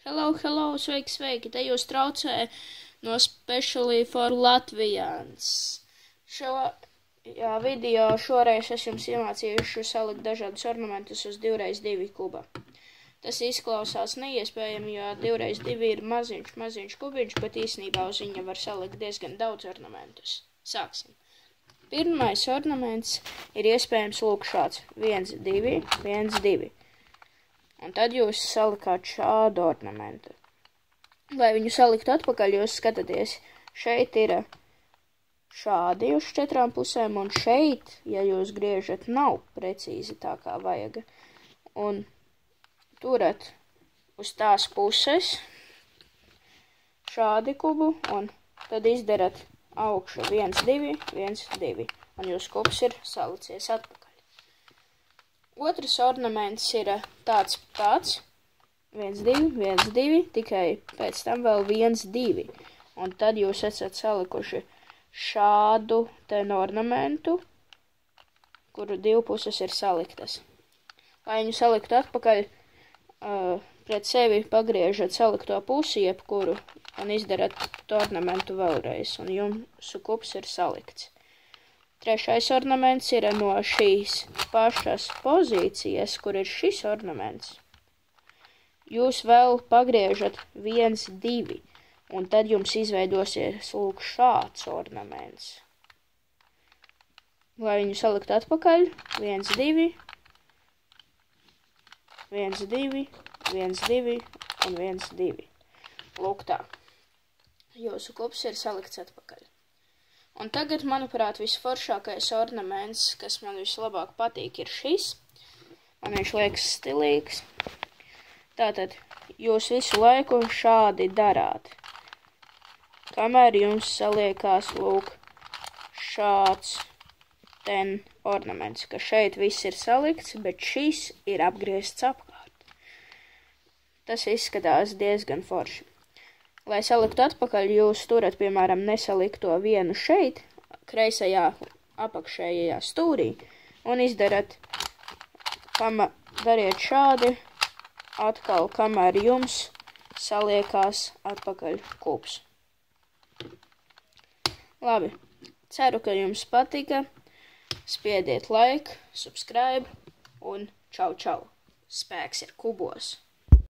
Hello, sveiki, te jūs traucē no Specially for Latvians. Šajā video šoreiz es jums iemācīšu salikt dažādus ornamentus uz 2x2 kuba. Tas izklausās neiespējami, jo 2x2 ir maziņš kubiņš, bet īsnībā uz viņa var salikt diezgan daudz ornamentus. Sāksim. Pirmais ornaments ir iespējams lūk šāds. 1, 2, 1, 2. Un tad jūs salikāt šādu ornamentu. Lai viņu saliktu atpakaļ, jūs skatāties, šeit ir šādi uz 4 pusēm, un šeit, ja jūs griežat, nav precīzi tā kā vajag. Un turat uz tās puses šādi kubu, un tad izdarat augšu 1, 2, 1, 2. Un jūsu kubs ir salicies atpakaļ. Otrs ornaments ir tāds pats. 1, 2, 1, 2, tikai pēc tam vēl 1, 2. Un tad jūs esat salikuši šādu ten ornamentu, kuru divu puses ir saliktas. Lai viņu saliktu atpakaļ, pret sevi pagriežat salikto pusi jebkuru un izdarat ornamentu vēlreiz, un jūsu kubs ir salikts. Trešais ornaments ir no šīs pašas pozīcijas, kur ir šis ornaments. Jūs vēl pagriežat 1, 2, un tad jums izveidosies lūk šāds ornaments. Lai viņu salikt atpakaļ, 1, 2, 1, 2, 1, 2 un 1, 2. Lūk tā. Jūsu kubs ir salikts atpakaļ. Un tagad, manuprāt, visforšākais ornaments, kas man vislabāk patīk, ir šis. Man viņš liekas stilīgs. Tātad, jūs visu laiku šādi darāt. Kamēr jums saliekās, lūk, šāds ten ornaments, ka šeit viss ir salikts, bet šis ir apgriezts apkārt. Tas izskatās diezgan forši. Lai saliktu atpakaļ, jūs turat, piemēram, nesalikto vienu šeit, kreisajā apakšējā stūrī, un izdarat, dariet šādi, atkal, kamēr jums saliekās atpakaļ kubs. Labi, ceru, ka jums patika, spiediet like, subscribe un čau. Spēks ir kubos!